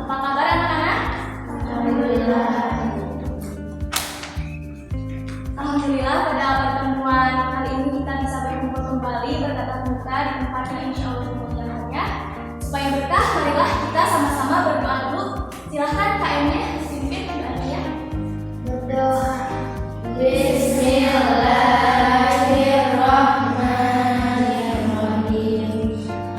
Apa kabar anak-anak? Alhamdulillah. Alhamdulillah pada pertemuan kali ini kita bisa berkumpul kembali bertatap muka di tempat yang insya Allah mulianya. Supaya berkah, marilah kita sama-sama berdoa dulu. Silahkan KM-nya dipimpin doanya ya. Berdoa. Bismillahirrahmanirrahim.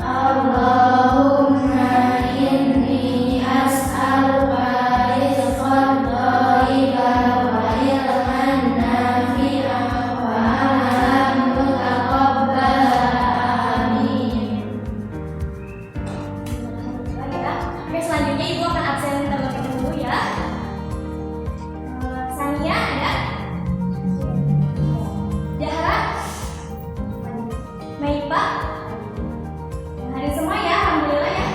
Allahumma inni as'aluka rizqan thayyiban wa ilman nafi'an wa amalan mutaqabbalan. Amin. Oke, selanjutnya Ibu akan absen terlebih dahulu ya. Sania ada? Dahra? Maipa? Hadir semua ya, alhamdulillah ya.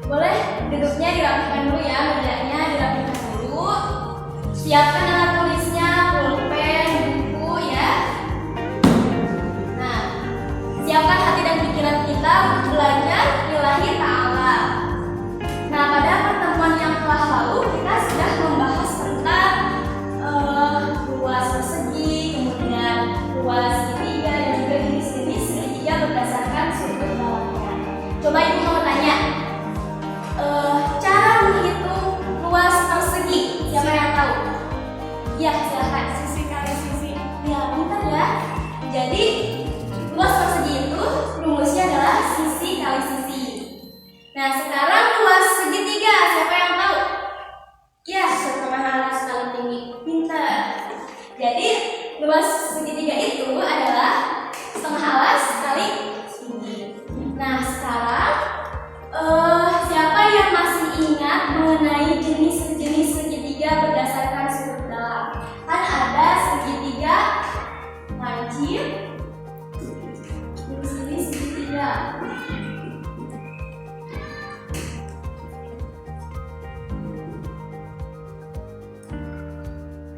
Boleh duduknya dirapikan dulu ya, mejanya dirapikan dulu. Siapkan alat tulisnya, pulpen, buku ya. Nah, siapkan hati dan pikiran kita untuk belajar lillahi ta'ala. Nah, pada pertemuan yang telah lalu kita sudah membahas tentang luas persegi, kemudian luas segitiga dan juga jenis-jenis segitiga berdasarkan sudut dalamnya. Coba Ibu mau tanya, cara menghitung luas persegi, siapa yang tahu? Ya, silahkan. Sisi kali sisi. Ya, pintar ya. Jadi, luas persegi itu rumusnya adalah sisi kali sisi. Nah, sekarang luas segitiga, siapa yang tahu? Ya, Setengah alas kali tinggi. pintar. Jadi, luas segitiga itu adalah setengah alas kali tinggi. Nah, sekarang siapa yang masih ingat mengenai jenis-jenis segitiga berdasarkan sudut dalam? Kan ada segitiga lancip, jenis-jenis segitiga.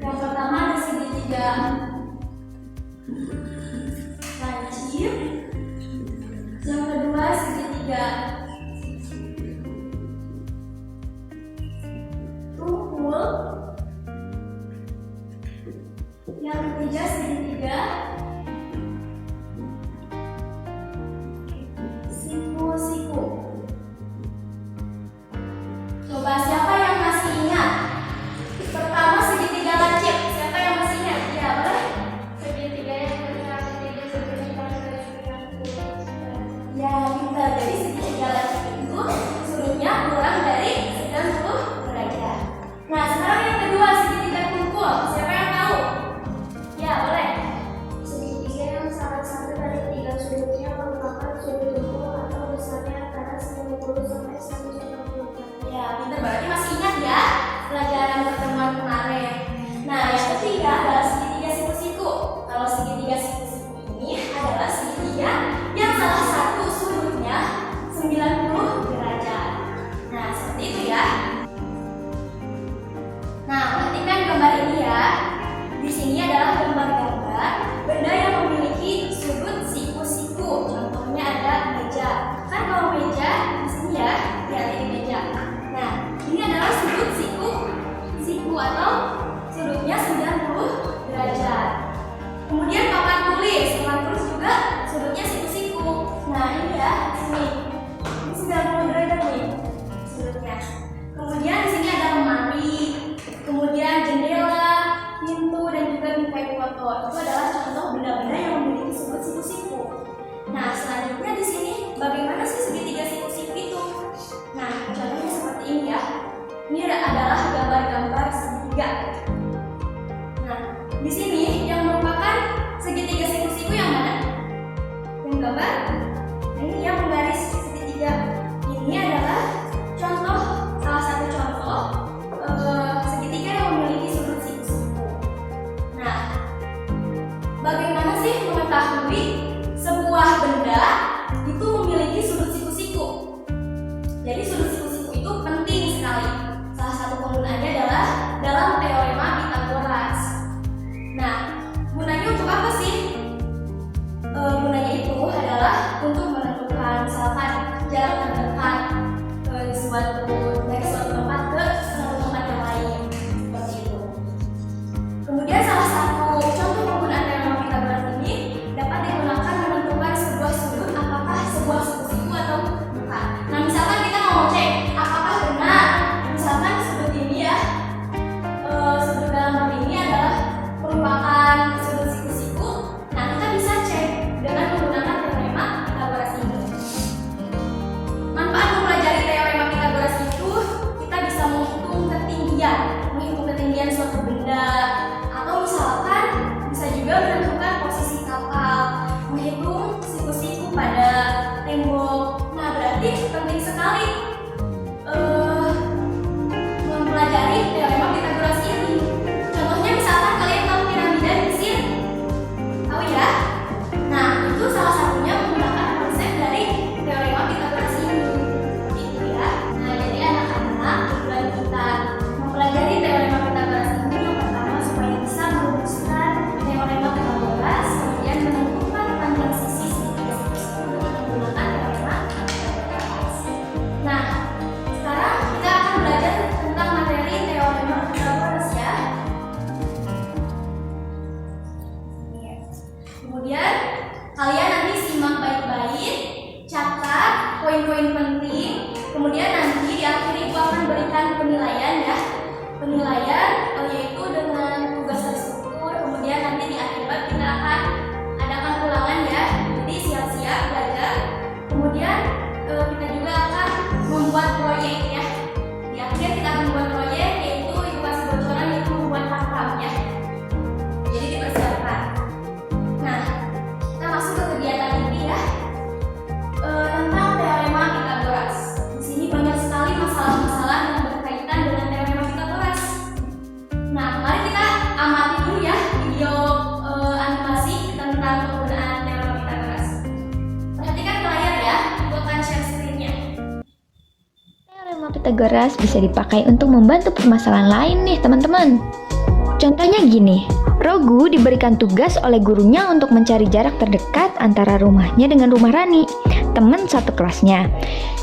Yang pertama ada segitiga lancip, yang kedua segitiga tungkul, yang ketiga segitiga siku-siku. Coba siapa yang masih ingat? Pertama segitiga lancip, siapa yang masih ingat? Ya, boleh? Segitiga yang bergerak tiga segitiga Ya, pintar. Jadi segitiga lancip itu sudutnya kurang dari 90 derajat. Nah, sekarang yang kedua segitiga tungkul, siapa yang tahu? Ya, boleh. segitiga yang salah satu dari tiga sudutnya merupakan sudut tungkul atau besarnya antara 90 sampai 190. Ya, pintar. Berarti masih ingat ya pelajaran pertemuan kemarin. Nah, yang ketiga adalah segitiga siku-siku. Kalau segitiga siku-siku ini adalah segitiga yang salah satu sudutnya 90 derajat. Nah, seperti itu ya. Nah, perhatikan gambar ini ya. Di sini adalah gambar-gambar benda yang memiliki sudut siku-siku. Contohnya ada meja. Kan kalau meja di sini ya, lihat ini meja. Nah, ini adalah sudut siku atau sudutnya 90 derajat. Kemudian papan tulis juga sudutnya siku-siku. Nah, ini ya, di sini. Ini 90 derajat nih sudutnya. Kemudian di sini ada lemari, kemudian jendela, pintu dan juga bingkai foto. Itu adalah contoh benda-benda yang memiliki sudut siku-siku. Nah, selanjutnya di sini bagaimana sih segitiga siku-siku itu? Nah, contohnya seperti ini ya. Ini adalah gambar-gambar segitiga. Nah, di sini yang merupakan segitiga siku-siku yang mana? Yang gambar? Nah, ini yang menggaris segitiga. Ini adalah contoh, salah satu contoh segitiga yang memiliki sudut siku-siku. Nah, bagaimana sih mengetahui sebuah benda itu memiliki sudut siku-siku? Jadi sudut siku-siku itu penting sekali. Salah satu penggunaannya adalah dalam teorema Pythagoras. Nah, gunanya untuk apa sih? Gunanya itu adalah untuk menentukan misalkan jarak terdekat ke suatu Teorema Pythagoras bisa dipakai untuk membantu permasalahan lain nih teman-teman. Contohnya gini, Rogu diberikan tugas oleh gurunya untuk mencari jarak terdekat antara rumahnya dengan rumah Rani, teman satu kelasnya.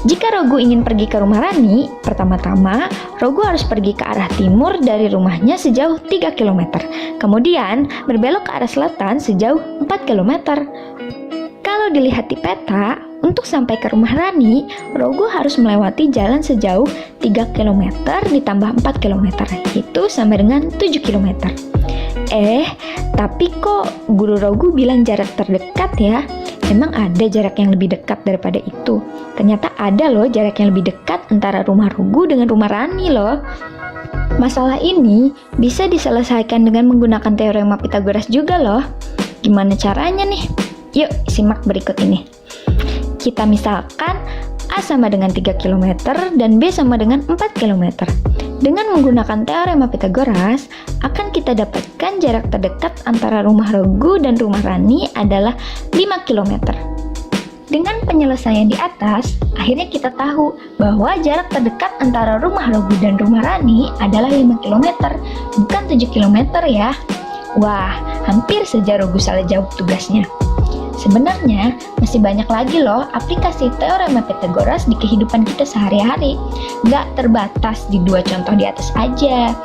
Jika Rogu ingin pergi ke rumah Rani, pertama-tama Rogu harus pergi ke arah timur dari rumahnya sejauh 3 km, kemudian berbelok ke arah selatan sejauh 4 km. Kalau dilihat di peta, untuk sampai ke rumah Rani, Rogu harus melewati jalan sejauh 3 km ditambah 4 km, itu sama dengan 7 km. Tapi kok guru Rogu bilang jarak terdekat ya? Emang ada jarak yang lebih dekat daripada itu? Ternyata ada loh jarak yang lebih dekat antara rumah Rogu dengan rumah Rani loh. Masalah ini bisa diselesaikan dengan menggunakan teorema Pythagoras juga loh. Gimana caranya nih? Yuk simak berikut ini. Kita misalkan A sama dengan 3 km dan B sama dengan 4 km. Dengan menggunakan teorema Pythagoras, akan kita dapatkan jarak terdekat antara rumah Rogu dan rumah Rani adalah 5 km. Dengan penyelesaian di atas, akhirnya kita tahu bahwa jarak terdekat antara rumah Rogu dan rumah Rani adalah 5 km, bukan 7 km ya. Wah, hampir saja Rogu salah jawab tugasnya. Sebenarnya, masih banyak lagi loh aplikasi teorema Pythagoras di kehidupan kita sehari-hari. Nggak terbatas di 2 contoh di atas aja.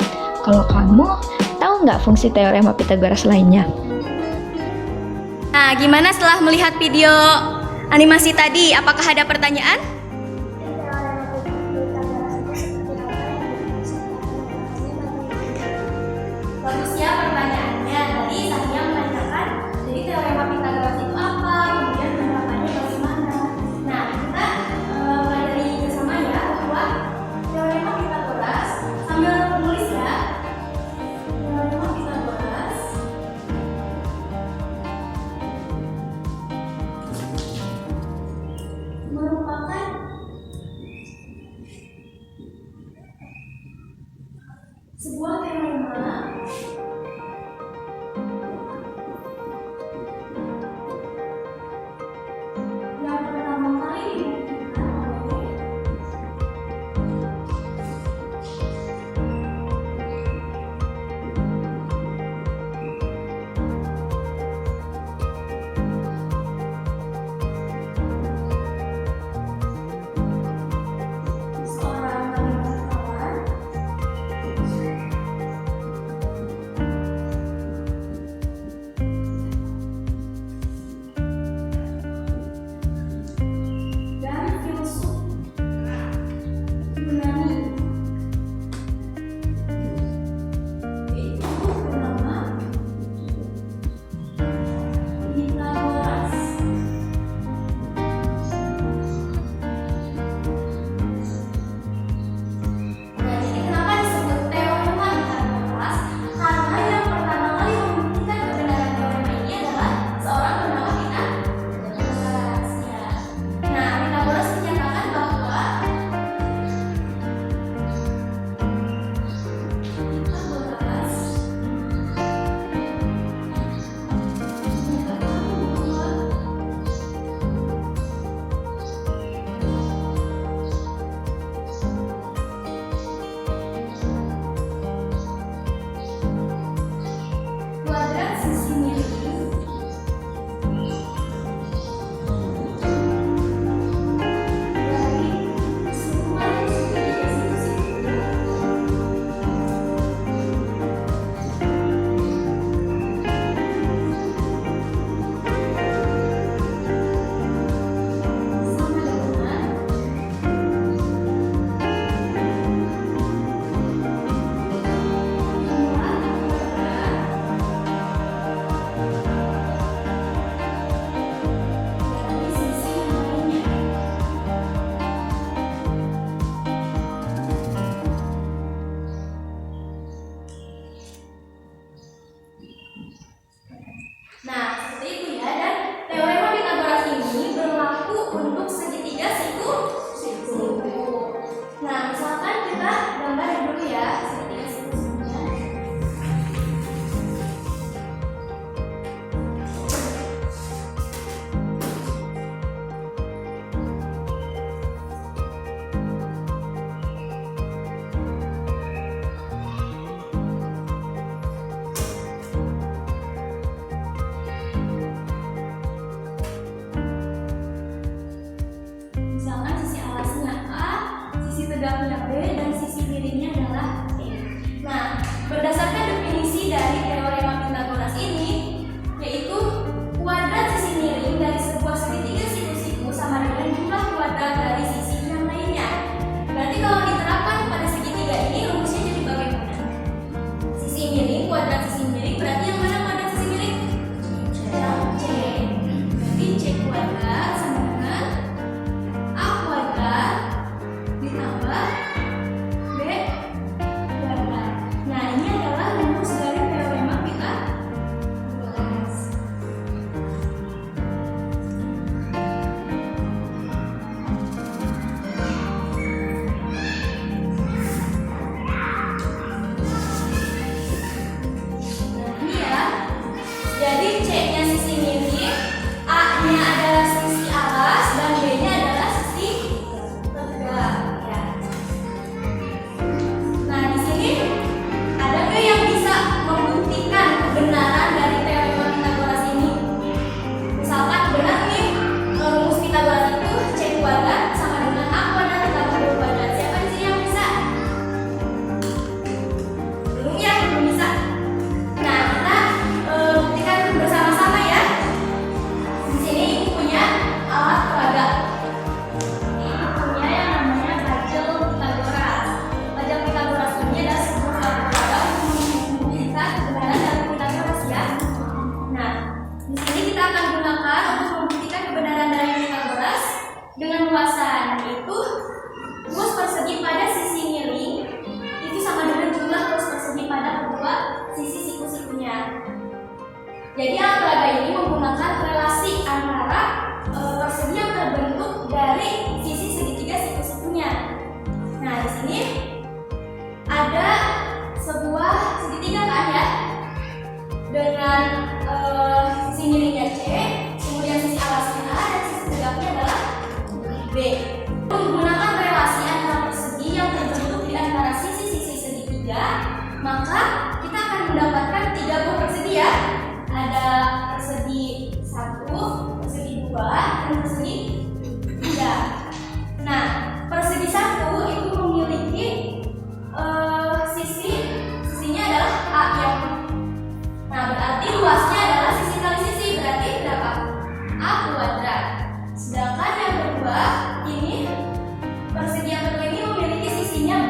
Kalau kamu, tahu nggak fungsi teorema Pythagoras lainnya? Nah, gimana setelah melihat video animasi tadi? Apakah ada pertanyaan? Bagus ya pertanyaannya. Tadi saya menanyakan, jadi teorema Pythagoras itu apa? Kemudian penerapannya bagaimana? Nah, kita pelajari bersama ya bahwa teorema Pythagoras, sambil menulis ya. Teorema Pythagoras merupakan sebuah teorema yang pertama kali dibuktikan oleh seorang matematika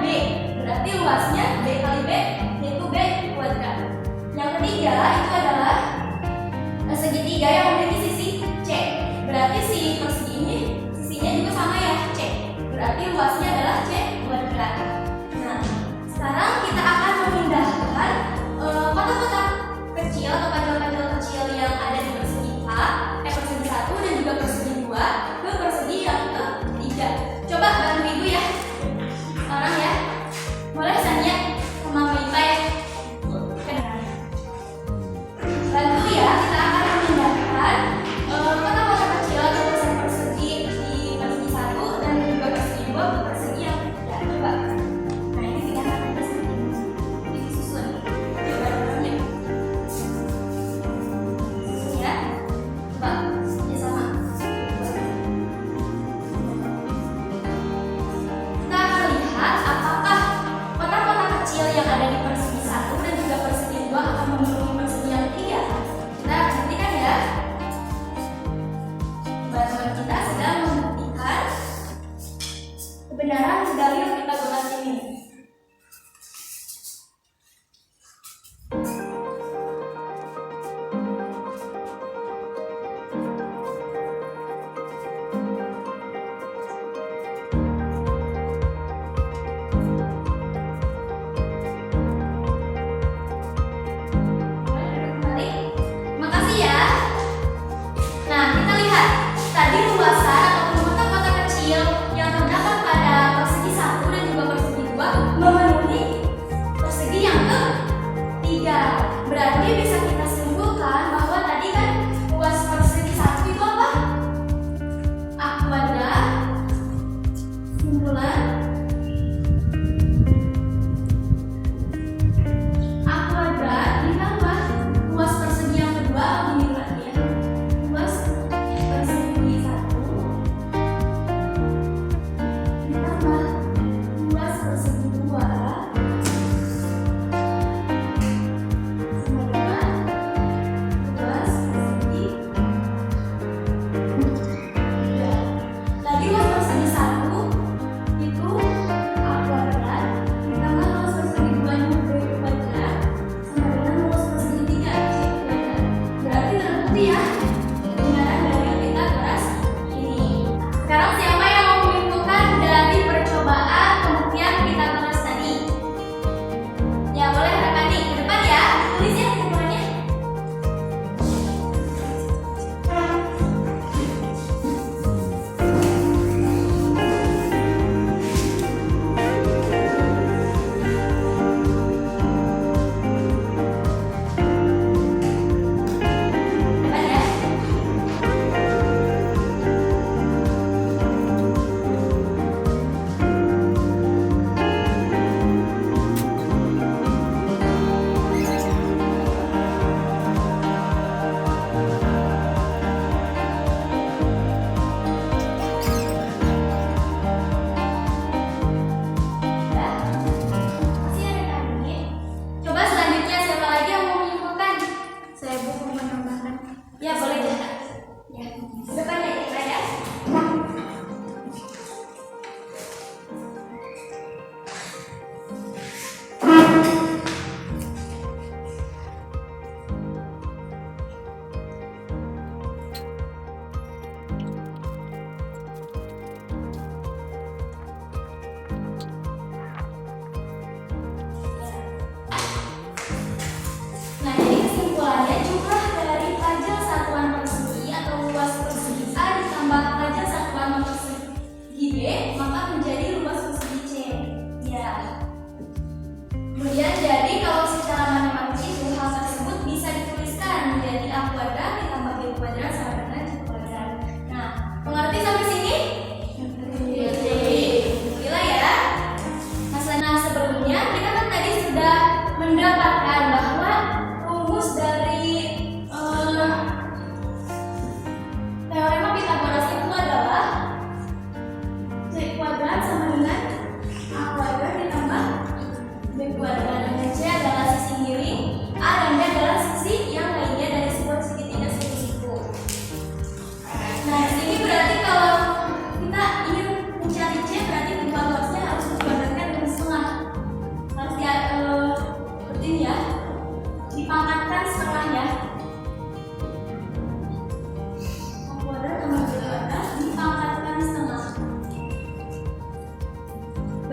B. Berarti luasnya B kali B yaitu B kuadrat. Yang ketiga itu adalah segitiga yang memiliki sisi C. Berarti si persegi ini sisinya juga sama ya, C. Berarti luasnya adalah C kuadrat. Nah, sekarang kita akan memindahkan kotak-kotak kecil atau pajal-pajal kecil yang ada di persegi A, persegi 1 dan juga persegi 2 ke persegi yang ketiga. Coba bantu ibu ya. Sekarang ya. Boleh Sania sama Mbak ya. Bantu ya, kita akan memindahkan kotak-kotak kecil atau persegi di persegi 1 dan juga persegi 2 ke persegi yang ketiga. Coba. Nah, ini kita akan disusun. Coba ya. Susun ya. Coba, ya sama. Kita akan lihat apakah kotak-kotak kecil yang ada di persegi 1 dan juga persegi 2 akan memenuhi persegi yang ketiga. Kita buktikan ya. Teman-teman kita sedang membuktikan kebenaran dari Pythagoras ini. Kembali. Makasih ya. Nah, kita lihat tadi luasan ataupun kotak-kotak kecil yang terdapat pada persegi 1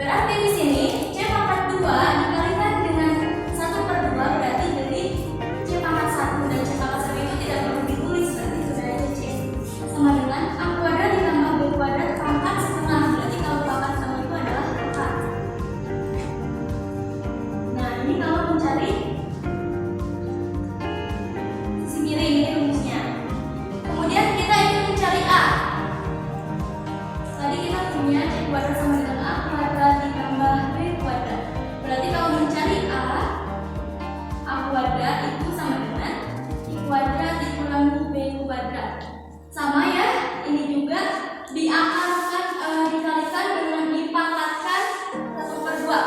Berarti di sini C pangkat 2 dikalikan dengan 1/2 berarti jadi C pangkat 1 dan C pangkat 1 itu tidak perlu ditulis, berarti sudah ada C. Sama dengan A kuadrat ditambah B kuadrat pangkat setengah, berarti kalau pangkat setengah itu adalah 4. Nah, ini kalau mencari sisi miring ini rumusnya. Kemudian kita ingin mencari A. Tadi kita punya C kuadrat sama dengan A kuadrat ditambah B kuadrat. Berarti kalau mencari A kuadrat itu sama dengan I kuadrat dikurangi B kuadrat. Sama ya, ini juga diakarkan, dikalikan dengan dipangkatkan 1/2.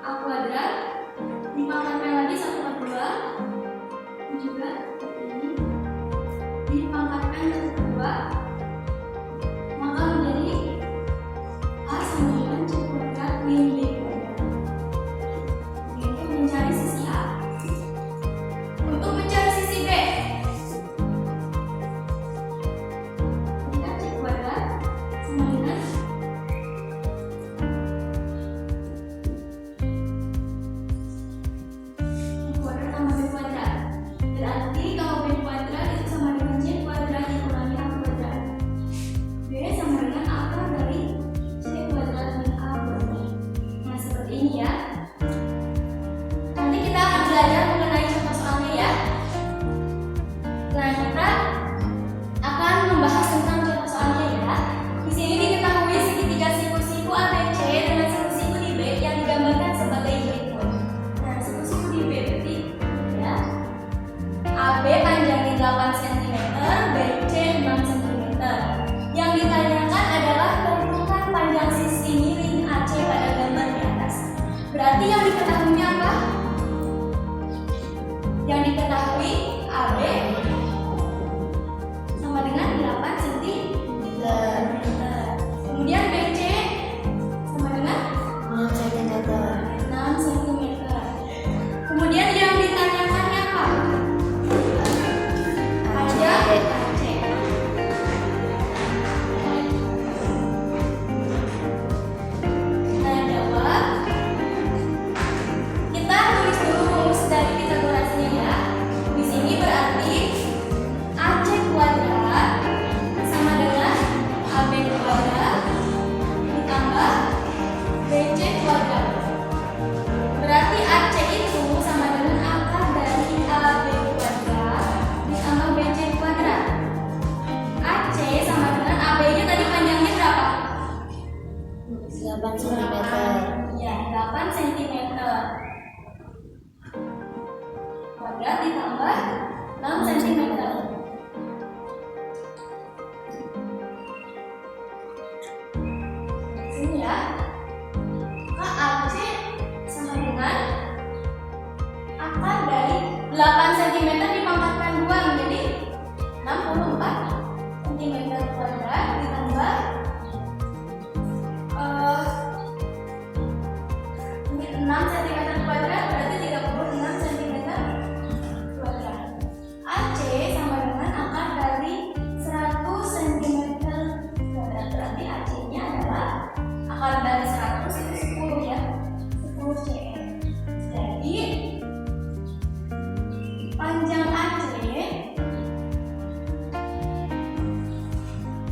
A kuadrat dipangkatkan lagi 1/2. Ini juga ini dipangkatkan 1/2. Maka menjadi A sama dengan C kuadrat min B kuadrat. Untuk mencari sisi A. Untuk mencari sisi B, kita C kuadrat sama dengan A kuadrat tambah B kuadrat. Berarti kalau B kuadrat itu sama dengan C kuadrat dikurangi A kuadrat. B sama dengan akar dari C kuadrat min A kuadrat. Nah, seperti ini ya. Nanti kita akan belajar mengenai contoh soalnya ya. Nah, kita akan membahas tentang contoh soalnya ya. Di sini diketahui segitiga siku-siku ABC dengan siku-siku di B yang digambarkan sebagai berikut. Nah, siku-siku di B berarti ya. AB panjangnya 8 cm, BC 6 cm. Yang ditanyakan adalah tentukan panjang sisi miring AC pada gambar di atas. Berarti yang diketahuinya apa? Yang diketahui AB sama dengan 8 cm. Kemudian BC sama dengan 6 cm. Kemudian yang ditanyakannya apa? Panjang AC. Nah, jawab. Kita tulis dulu rumus dari Pitagorasnya ya. Di sini berarti AC kuadrat sama dengan AB kuadrat ditambah BC kuadrat. Berarti AC itu sama dengan akar dari AB kuadrat ditambah BC kuadrat. AC sama dengan AB-nya tadi panjangnya berapa? 8 cm. Ya, 8 cm. Kuadrat ditambah 6 cm. Sini ya. AC sama dengan akar dari 8 cm dipangkatkan 2 menjadi 64 cm kuadrat ditambah 6 cm kuadrat berarti 36 cm kuadrat. AC sama dengan akar dari 100 cm kuadrat. Berarti AC-nya adalah akar dari 100 itu 10 ya. 10 cm. Jadi panjang AC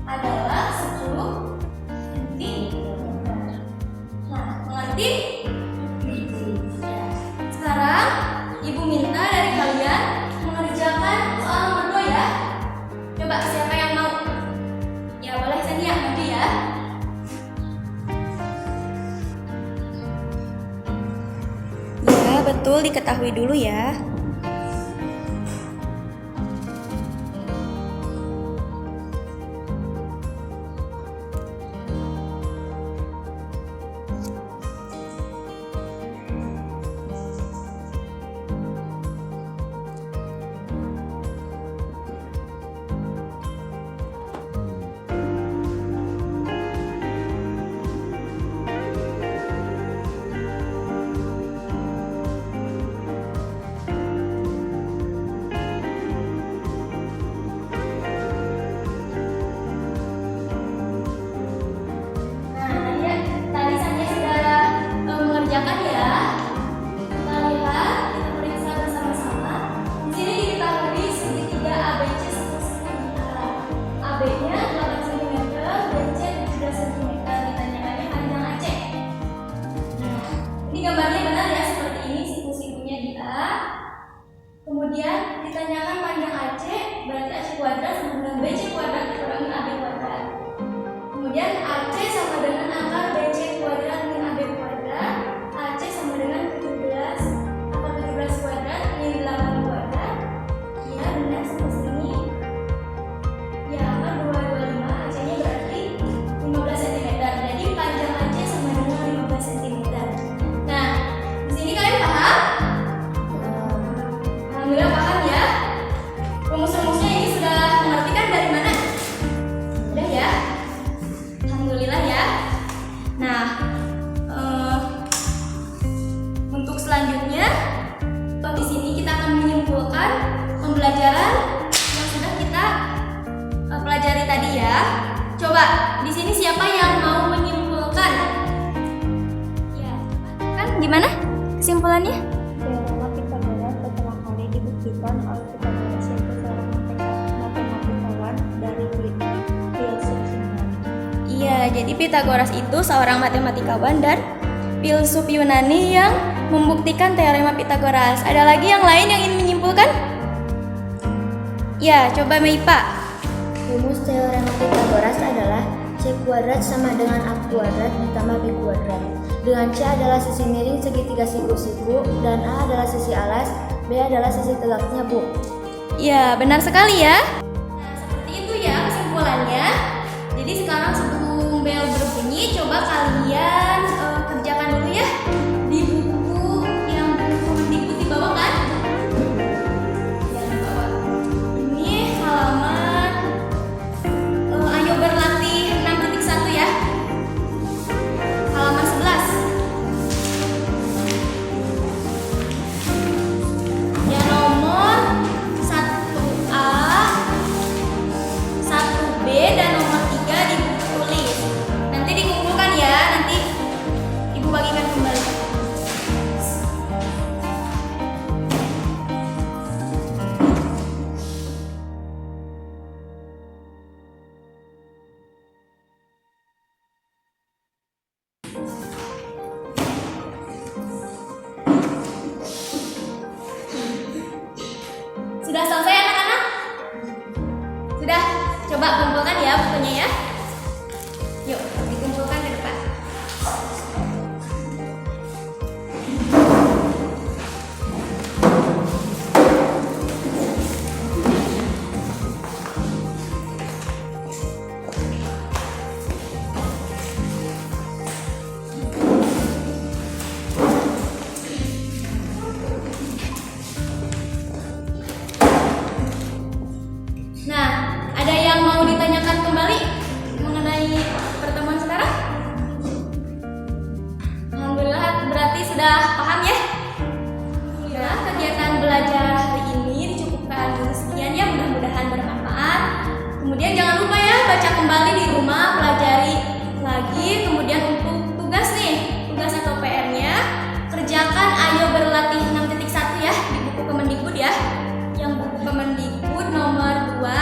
adalah 10 cm. Nah, mengerti? Sekarang Ibu minta dari kalian mengerjakan soal nomor 2 ya. Coba siapa yang mau? Ya boleh Sania nanti ya. Ya, betul diketahui dulu ya. Coba, di sini siapa yang mau menyimpulkan? Ya, kan gimana kesimpulannya? Teorema Pythagoras pertama kali dibuktikan oleh Pythagoras, yaitu seorang matematikawan dari filsuf Yunani. Iya, jadi Pythagoras itu seorang matematikawan dan filsuf Yunani yang membuktikan teorema Pythagoras. Ada lagi yang lain yang ingin menyimpulkan? Ya, coba Meipa. Rumus teorema Pythagoras adalah C kuadrat sama dengan A kuadrat ditambah B kuadrat. Dengan C adalah sisi miring segitiga siku-siku dan A adalah sisi alas, B adalah sisi tegaknya, Bu. Ya, benar sekali ya. Nah, seperti itu ya kesimpulannya. Jadi sekarang sebelum bel berbunyi, coba kalian kerjakan dulu ya di buku yang Kemendikbud di bawah kan? Ya, di bawah. Ini halaman ayo berlatih 6.1 ya. Halaman 11. Ya, nomor 1A, 1B, dan nomor 3 di buku tulis. Nanti dikumpulkan ya, nanti Ibu bagikan kembali. Sudah selesai anak-anak? Sudah? Coba kumpulkan ya bukunya ya. Yuk, dikumpulkan ke depan. Nah, ada yang mau ditanyakan kembali mengenai pertemuan sekarang? Alhamdulillah, berarti sudah paham ya? Ya, kegiatan belajar hari ini dicukupkan dulu sekian ya, mudah-mudahan bermanfaat. Kemudian jangan lupa ya, baca kembali di rumah, pelajari lagi. Kemudian untuk tugas nih, tugas atau PR-nya, kerjakan ayo berlatih 6.1 ya, di buku Kemendikbud ya. Yang buku Kemendikbud nomor 2,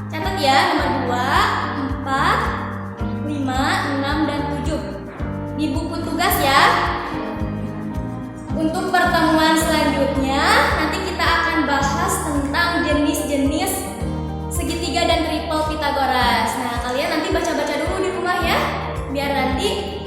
catat ya, nomor 2, 4, 5, 6, dan 7 di buku tugas ya. Untuk pertemuan selanjutnya nanti kita akan bahas tentang jenis-jenis segitiga dan triple Pythagoras. Nah, kalian nanti baca-baca dulu di rumah ya, biar nanti